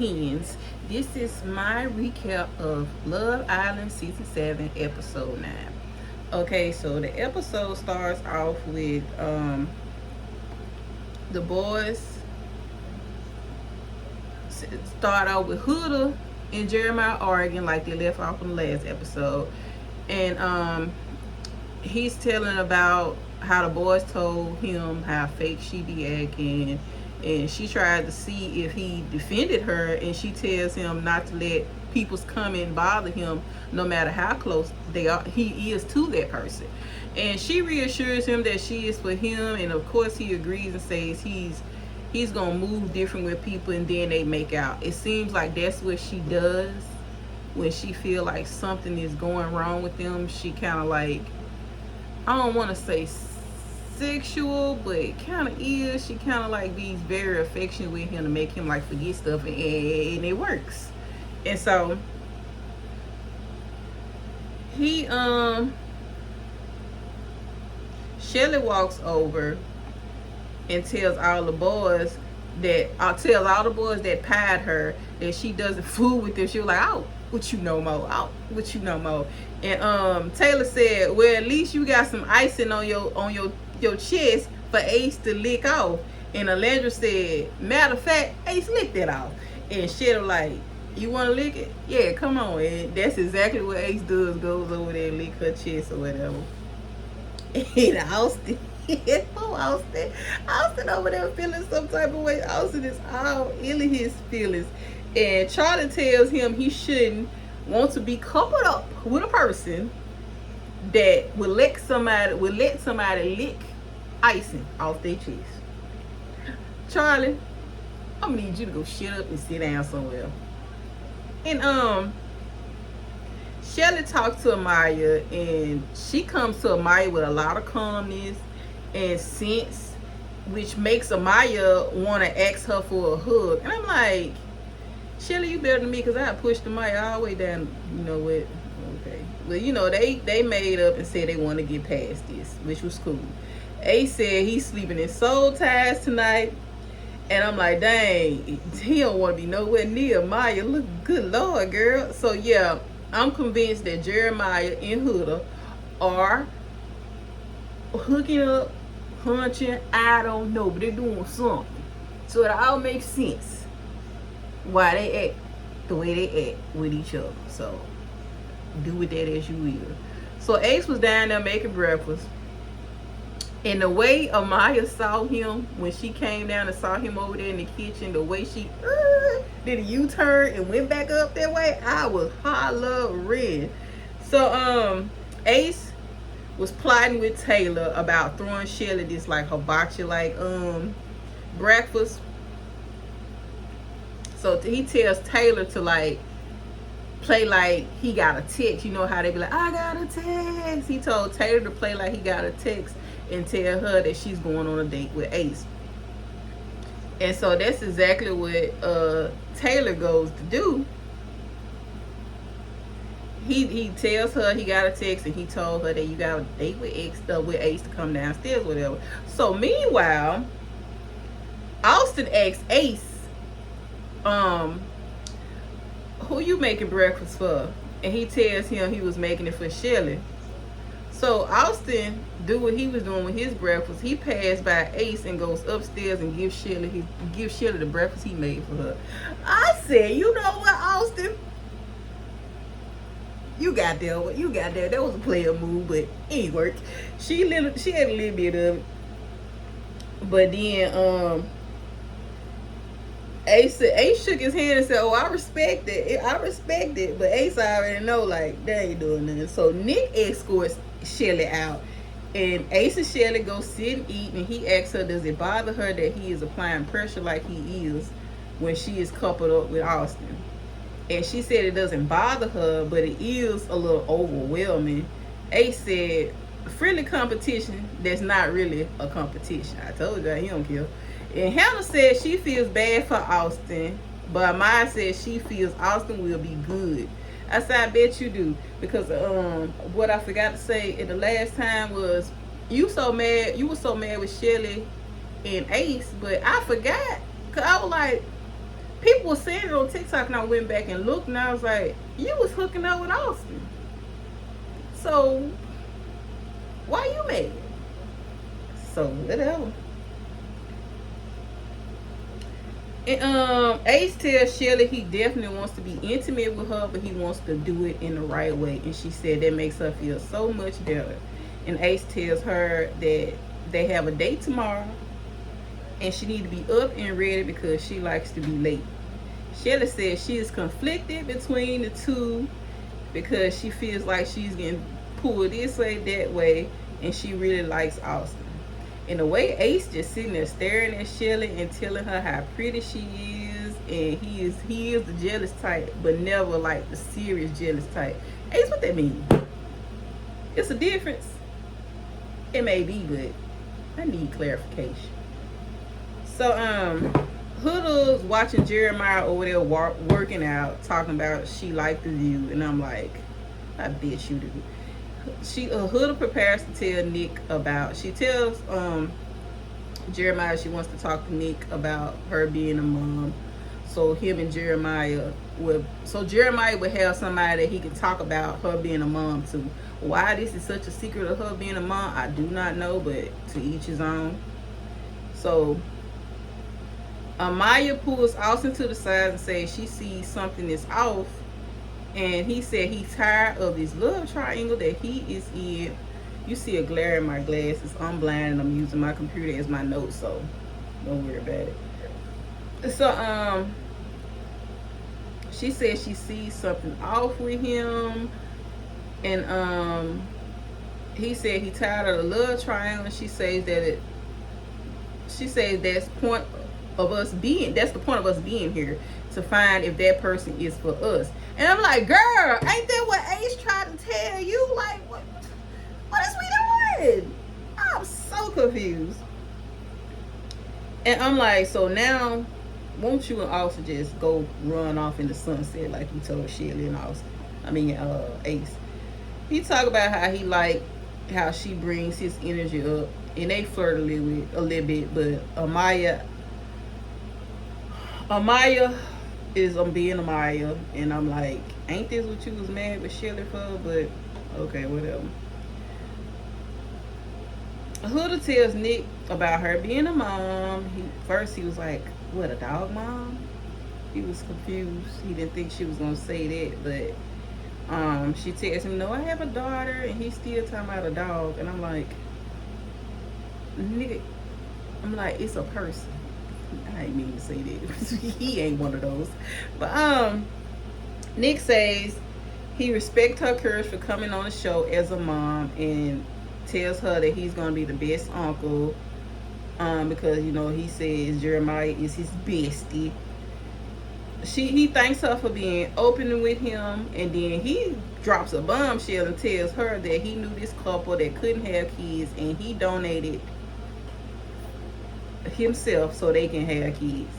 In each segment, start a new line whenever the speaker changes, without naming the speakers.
opinions. This is my recap of Love Island Season 7, Episode 9. Okay, so the episode starts off with the boys start out with Huda and Jeremiah arguing like they left off in the last episode. And he's telling about how the boys told him how fake she be acting, and she tried to see if he defended her, and she tells him not to let people's comment bother him no matter how close they are he is to that person. And she reassures him that she is for him, and of course he agrees and says he's gonna move different with people, and then they make out. It seems like that's what she does when she feel like something is going wrong with them. She kind of like, I don't want to say sexual, but it kind of is. She kind of like be's very affectionate with him to make him like forget stuff, and it works. And so he Shelly walks over and tells all the boys that pied her that she doesn't fool with them. She was like, "Oh, what you know, Mo? Oh, what you know, Mo?" And Taylor said, "Well, at least you got some icing on your chest for Ace to lick off." And Alandra said, "Matter of fact, Ace licked it off." And Shelly was like, "You want to lick it? Yeah, come on." And that's exactly what Ace does, goes over there and lick her chest or whatever. And Austin, oh Austin, Austin over there feeling some type of way. Austin is all in his feelings. And Charlie tells him he shouldn't want to be coupled up with a person that will let somebody lick icing off their chest. Charlie, I'm gonna need you to go shut up and sit down somewhere. And Shelly talks to Amaya, and she comes to Amaya with a lot of calmness and sense, which makes Amaya want to ask her for a hug. And I'm like, Shelly, you better than me, because I pushed Amaya all the way down, you know what? Okay. Well, you know, they made up and said they want to get past this, which was cool. Ace said he's sleeping in soul ties tonight. And I'm like, dang, he don't want to be nowhere near Maya. Look, good Lord, girl. So, yeah, I'm convinced that Jeremiah and Huda are hooking up, hunching. I don't know, but they're doing something. So it all makes sense why they act the way they act with each other. So do with that as you will. So Ace was down there making breakfast. And the way Amaya saw him when she came down and saw him over there in the kitchen, the way she did a U-turn and went back up that way, I was hollering. So Ace was plotting with Taylor about throwing Shelly this like hibachi like breakfast. So he tells Taylor to like play like he got a text. You know how they be like, I got a text. He told Taylor to play like he got a text and tell her that she's going on a date with Ace. And so that's exactly what Taylor goes to do. He tells her he got a text, and he told her that you got a date with Ace to come downstairs, whatever. So meanwhile, Austin asks Ace, who you making breakfast for? And he tells him he was making it for Shelly. So Austin do what he was doing with his breakfast. He passed by Ace and goes upstairs and gives Shelly the breakfast he made for her. I said, you know what, Austin? You got there. That was a player move, but it worked. She had a little bit of it. But then Ace shook his hand and said, "Oh, I respect it. But Ace already know, like, they ain't doing nothing. So Nick escorts Shelly out, and Ace and Shelly go sit and eat, and he asks her, does it bother her that he is applying pressure like he is when she is coupled up with Austin? And she said it doesn't bother her, but it is a little overwhelming. Ace said, friendly competition, that's not really a competition. I told you, he don't care. And Hannah said she feels bad for Austin, but Maya said she feels Austin will be good. I said, I bet you do. Because what I forgot to say at the last time was you were so mad with Shelly and Ace, but I forgot. Cause I was like, People were saying it on TikTok, and I went back and looked, and I was like, you was hooking up with Austin. So why you mad? So whatever. And Ace tells Shelly he definitely wants to be intimate with her, but he wants to do it in the right way. And she said that makes her feel so much better. And Ace tells her that they have a date tomorrow, and she need to be up and ready because she likes to be late. Shelly says she is conflicted between the two because she feels like she's getting pulled this way, that way, and she really likes Austin. And the way Ace just sitting there staring at Shelly and telling her how pretty she is, and he is the jealous type, but never like the serious jealous type. Ace, what that mean? It's a difference. It may be, but I need clarification. So Huda's watching Jeremiah over there working out, talking about she liked the view, and I'm like, I bet you do. Huda prepares to tell Nick about. She tells Jeremiah she wants to talk to Nick about her being a mom. So him and Jeremiah would. So Jeremiah would have somebody that he could talk about her being a mom to. Why this is such a secret of her being a mom, I do not know, but to each his own. So Amaya pulls Austin to the side and says she sees something is off. And he said he's tired of this love triangle that he is in. You see a glare in my glasses. I'm blind and I'm using my computer as my notes, so don't worry about it. So she said she sees something off with him. And he said he's tired of the love triangle. She says that's the point of us being here, to find if that person is for us. And I'm like, girl, ain't that what Ace tried to tell you? Like, what is we doing? I'm so confused. And I'm like, so now, won't you and Austin just go run off in the sunset like you told Shelly and Ace? He talk about how he like how she brings his energy up, and they flirt a little bit, but Amaya is being Amaya, and I'm like, ain't this what you was mad with Shelly for? But okay, whatever. Huda tells Nick about her being a mom. First he was like, what, a dog mom? He was confused. He didn't think she was gonna say that, but she tells him, no, I have a daughter, and he's still talking about a dog. And I'm like, nigga, it's a person. I didn't mean to say that. He ain't one of those. But Nick says he respects her courage for coming on the show as a mom, and tells her that he's gonna be the best uncle, because he says Jeremiah is his bestie. He thanks her for being open with him, and then he drops a bombshell and tells her that he knew this couple that couldn't have kids, and he donated himself so they can have kids.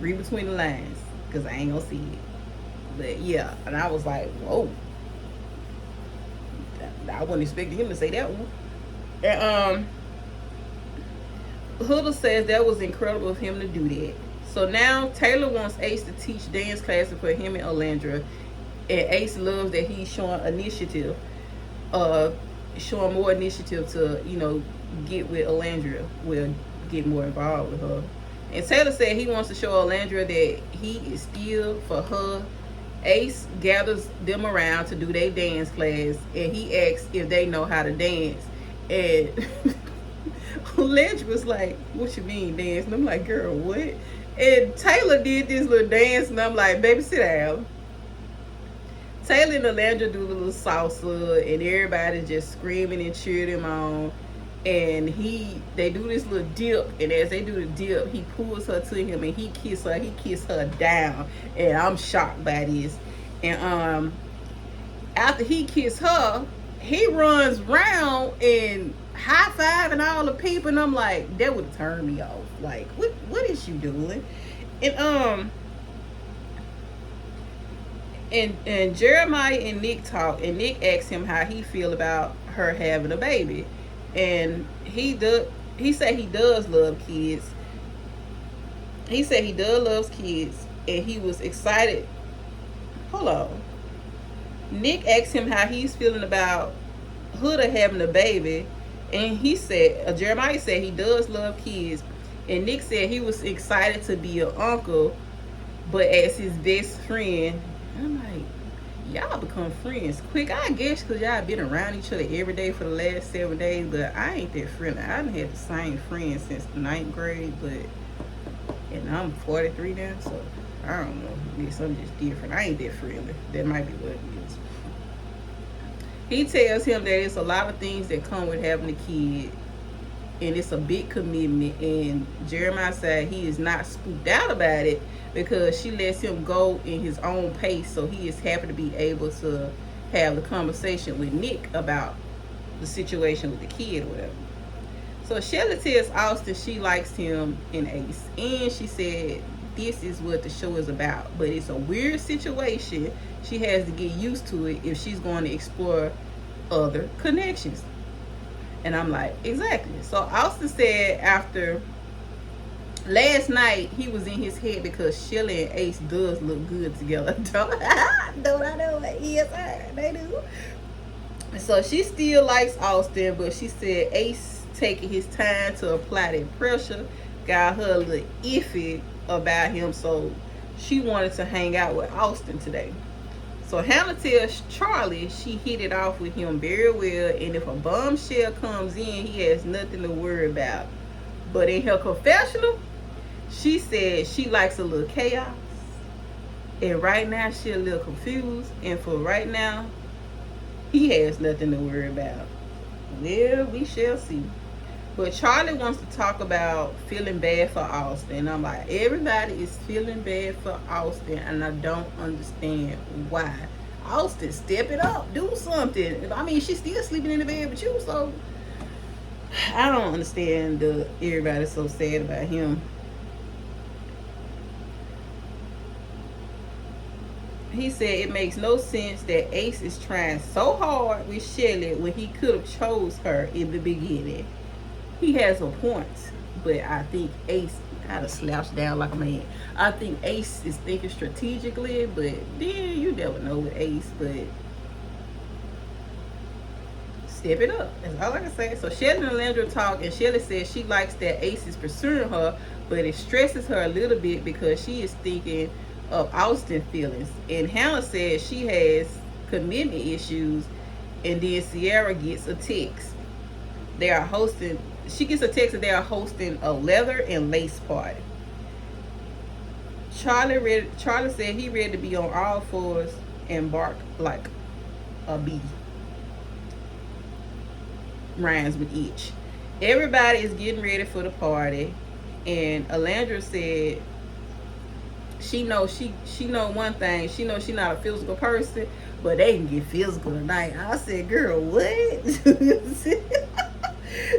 Read between the lines, because I ain't gonna see it. But yeah, and I was like, whoa, I wasn't expecting him to say that one. And Huda says that was incredible of him to do that. So now Taylor wants Ace to teach dance classes for him and Alandra, and Ace loves that he's showing initiative, showing more initiative to get with Alandra, get more involved with her. And Taylor said he wants to show Alandra that he is still for her. Ace gathers them around to do their dance class, and he asks if they know how to dance. And Alandra was like, what you mean dance? And I'm like, girl, what? And Taylor did this little dance, and I'm like, baby, sit down. Taylor and Alandra do the little salsa, and everybody's just screaming and cheering him on. And they do this little dip, and as they do the dip, he pulls her to him and he kissed her down. And I'm shocked by this. And after he kissed her, he runs around and high-fiving all the people, and I'm like, that would have turned me off. Like, what is you doing? And Jeremiah and Nick talk, and Nick asks him how he feel about her having a baby. And he said he does love kids, He said he does loves kids, and he was excited. Hold on. Nick asked him how he's feeling about Huda having a baby, and he said, Jeremiah said he does love kids, and Nick said he was excited to be an uncle, but as his best friend. I'm like, y'all become friends quick, I guess, because y'all been around each other every day for the last 7 days, but I ain't that friendly. I done had the same friend since the 9th grade, and I'm 43 now, so I don't know. I guess I'm just different. I ain't that friendly. That might be what it is. He tells him that it's a lot of things that come with having a kid, and it's a big commitment. And Jeremiah said he is not spooked out about it because she lets him go in his own pace. So he is happy to be able to have the conversation with Nick about the situation with the kid or whatever. So Shelly tells Austin she likes him and Ace, and she said this is what the show is about, but it's a weird situation. She has to get used to it if she's going to explore other connections. And I'm like, exactly. So Austin said after last night he was in his head because Shelly and Ace does look good together. Don't I know it? Yes, sir, they do. So she still likes Austin, but she said Ace taking his time to apply that pressure got her a little iffy about him, so she wanted to hang out with Austin today. So Hannah tells Charlie she hit it off with him very well, and if a bombshell comes in, he has nothing to worry about. But in her confessional, she said she likes a little chaos, and right now she's a little confused, and for right now he has nothing to worry about. Well, we shall see. But Charlie wants to talk about feeling bad for Austin. I'm like, everybody is feeling bad for Austin, and I don't understand why. Austin, step it up, do something. I mean, she's still sleeping in the bed with you, so I don't understand everybody's so sad about him. He said it makes no sense that Ace is trying so hard with Shelly when he could have chose her in the beginning. He has a point, but I think Ace had to slouch down like a man. I think Ace is thinking strategically, but then you never know with Ace, but step it up. That's all I can say. So Shelly and Landra talk, and Shelly says she likes that Ace is pursuing her, but it stresses her a little bit because she is thinking of Austin feelings. And Hannah says she has commitment issues, and then Sierra gets a text. She gets a text that they are hosting a leather and lace party. Charlie said he ready to be on all fours and bark like a bee. Rhymes with itch. Everybody is getting ready for the party, and Alandra said she know one thing. She knows she's not a physical person, but they can get physical tonight. I said, girl, what?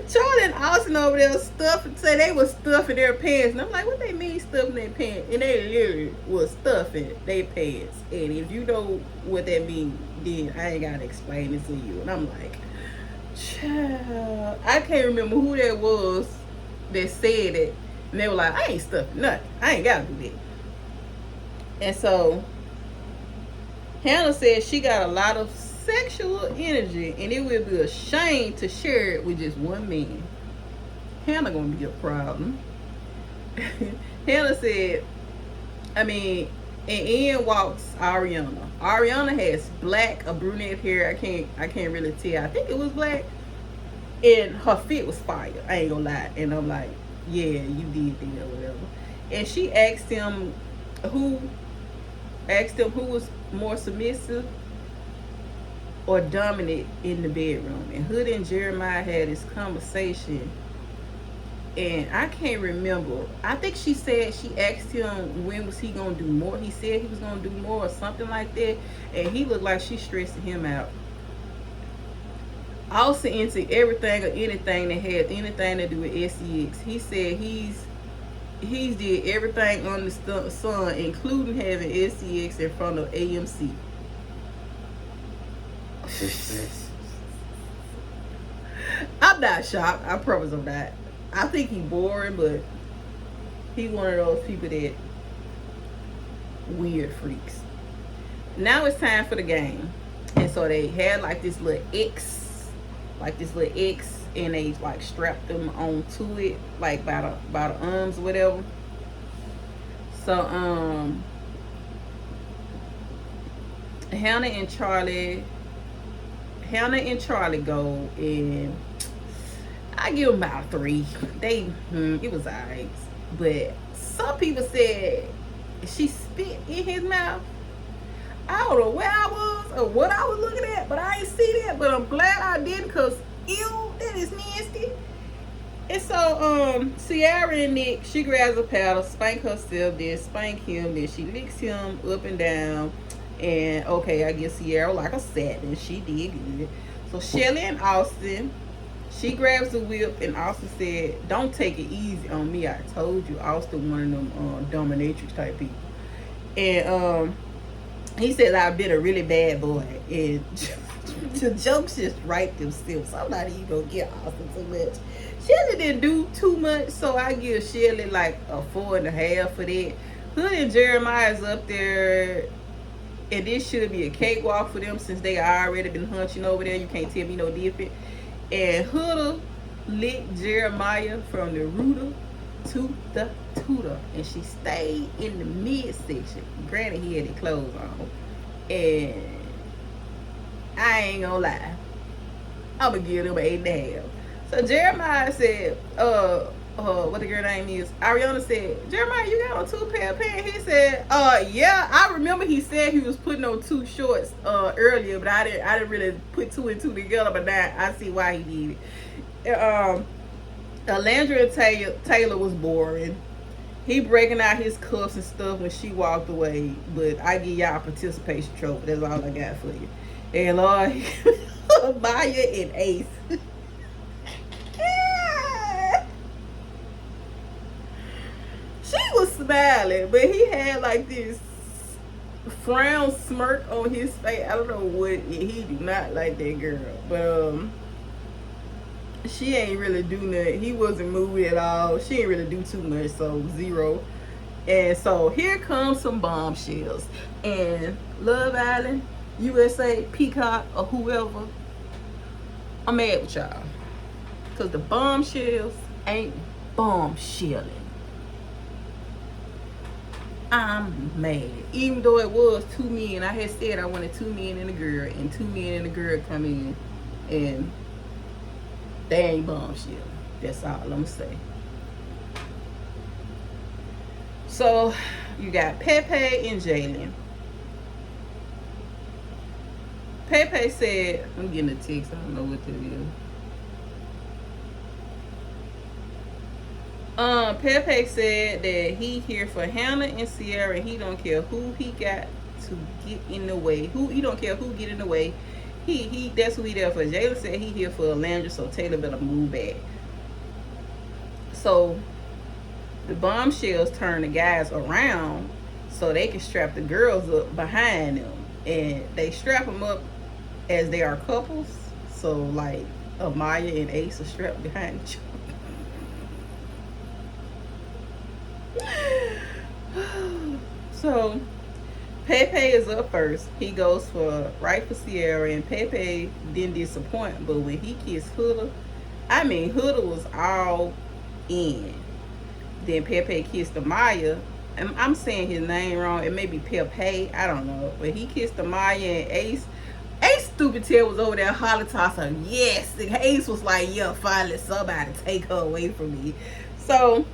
Charlie and Austin over there say they was stuffing their pants, and I'm like, what they mean stuffing their pants? And they literally was stuffing their pants. And if you know what that means, then I ain't gotta explain it to you. And I'm like, child, I can't remember who that was that said it, and they were like, I ain't stuffing nothing. I ain't gotta do that. And so Hannah said she got a lot of sexual energy, and it will be a shame to share it with just one man. Hannah gonna be a problem. Hannah said, and in walks Ariana. Ariana has black or brunette hair. I can't really tell. I think it was black, and her fit was fire. I ain't gonna lie. And I'm like, yeah, you did that or whatever. And she asked him who was more submissive or dominant in the bedroom. And Hood and Jeremiah had this conversation, and I can't remember. I think she said she asked him when was he gonna do more. He said he was gonna do more or something like that, and he looked like she stressing him out. Also into everything or anything that had anything to do with SEX. He said he's did everything on the sun, including having SEX in front of AMC. I'm not shocked. I promise I'm not. I think he's boring, but He one of those people that weird freaks. Now it's time for the game. And so they had like this little X, and they like strapped them onto it, like by the arms or whatever. So Hannah and Charlie go, and I give them about 3. It was alright, but some people said she spit in his mouth. I don't know where I was or what I was looking at, but I ain't see that. But I'm glad I did, because ew, that is nasty. And so Ciara and Nick, she grabs a paddle, spank herself, then spank him, then she licks him up and down. And okay, I guess Ciara like a satin. She did good. So Shelly and Austin, she grabs the whip, and Austin said, "Don't take it easy on me. I told you." Austin, one of them dominatrix type people. And he said, "I've been a really bad boy." And the jokes just write themselves. I'm not even gonna get Austin too much. Shelly didn't do too much, so I give Shelly like a 4.5 for that. Hood and Jeremiah's up there, and this should be a cakewalk for them since they already been hunching over there. You can't tell me no different. And Huda licked Jeremiah from the rooter to the tutor, and she stayed in the midsection. Granted, he had his clothes on, and I ain't gonna lie, I'm gonna give them an 8.5. So Jeremiah said, what the girl name is, Ariana said, "Jeremiah, you got on 2 pair of pants?" He said, yeah, I remember he said he was putting on 2 shorts earlier, but I didn't really put 2 and 2 together, but now I see why he did it. Alandra Taylor was boring. He breaking out his cuffs and stuff when she walked away, but I give y'all a participation trophy. That's all I got for you. And Maya and Ace. She was smiling, but he had like this frown smirk on his face. I don't know what. He do not like that girl, but she ain't really do nothing. He wasn't moving at all. She ain't really do too much, so 0. And so here comes some bombshells. And Love Island, USA, Peacock, or whoever, I'm mad with y'all, because the bombshells ain't bombshelling. I'm mad. Even though it was 2 men, I had said I wanted 2 men and a girl, and 2 men and a girl come in, and they ain't bombshell. That's all I'm gonna say. So you got Pepe and Jalen. Pepe said, I'm getting a text, I don't know what that is. Pepe said that he here for Hannah and Ciara, and he don't care who he got to get in the way. He don't care who get in the way. He that's who he there for. Jalen said he here for Alandra, so Taylor better move back. So the bombshells turn the guys around so they can strap the girls up behind them, and they strap them up as they are couples. So like Amaya and Ace are strapped behind each other. So Pepe is up first. He goes for right for Ciara, and Pepe didn't disappoint. But when he kissed Huda, Huda was all in. Then Pepe kissed Amaya. And I'm saying his name wrong. It may be Pepe. I don't know. But he kissed Amaya and Ace. Ace stupid tail was over there hollering to her. Yes. And Ace was like, yeah, finally somebody take her away from me. So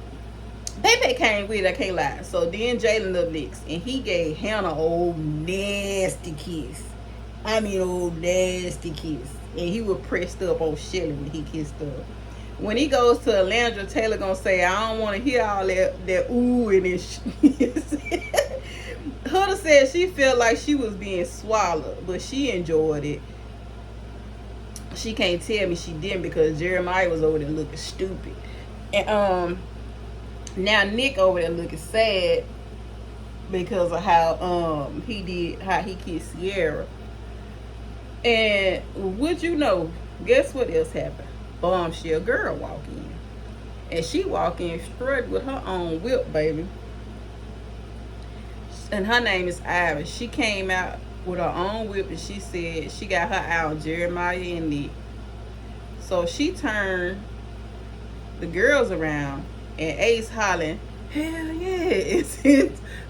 Pepe came with it, I can't lie. So then Jalen up next, and he gave Hannah an old nasty kiss. Old nasty kiss. And he was pressed up on Shelly when he kissed her. When he goes to Alandra, Taylor gonna say, I don't want to hear all that ooh and this. Huda said she felt like she was being swallowed, but she enjoyed it. She can't tell me she didn't, because Jeremiah was over there looking stupid. And now Nick over there looking sad because of how he kissed Ciara. And would you know, guess what else happened? Bombshell girl walk in. And she walk in straight with her own whip, baby. And her name is Iris. She came out with her own whip, and she said she got her out Jeremiah and Nick. So she turned the girls around, and Ace hollering, hell yeah.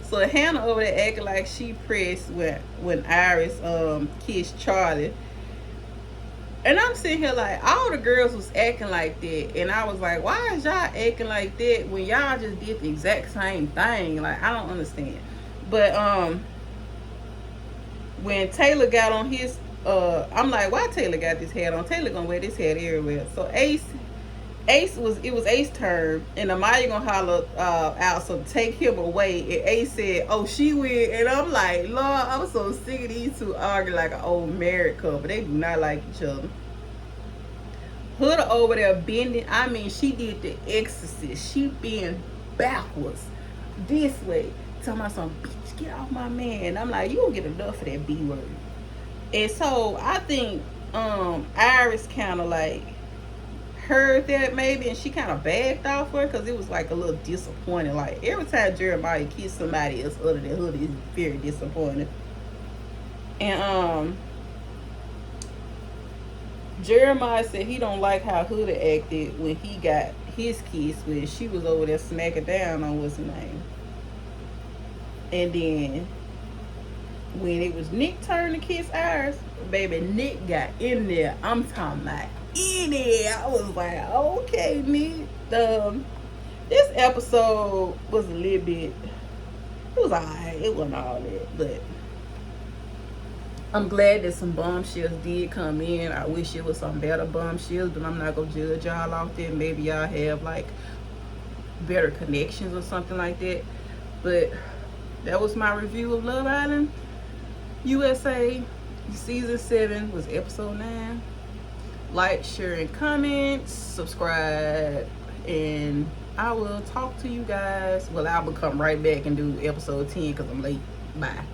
So Hannah over there acting like she pressed when Iris kissed Charlie. And I'm sitting here like, all the girls was acting like that. And I was like, why is y'all acting like that when y'all just did the exact same thing? Like, I don't understand. But when Taylor got on his, I'm like, why Taylor got this hat on? Taylor gonna wear this hat everywhere. So it was Ace's turn, and Amaya gonna holler out, so take him away. And Ace said, "Oh, she will," and I'm like, Lord, I'm so sick of these two arguing like an old married couple. They do not like each other. Huda over there bending. I mean, she did the exorcist. She bent backwards, this way, talking about some bitch, get off my man. And I'm like, you don't get enough of that B word. And so I think Iris kind of like heard that maybe, and she kind of backed off her because it was like a little disappointing. Like every time Jeremiah kissed somebody else other than Hoodie, it's very disappointing. And Jeremiah said he don't like how Hoodie acted when he got his kiss, when she was over there smacking down on what's her name. And then when it was Nick's turn to kiss Iris, baby, Nick got in there. I'm talking about in there. I was like, okay, Nick. This episode was a little bit, it was alright. It wasn't all that, but I'm glad that some bombshells did come in. I wish it was some better bombshells, but I'm not gonna judge y'all off there. Maybe y'all have like better connections or something like that. But that was my review of Love Island USA. Season 7 was episode 9. Like, share, and comment. Subscribe. And I will talk to you guys. Well, I will come right back and do episode 10 because I'm late. Bye.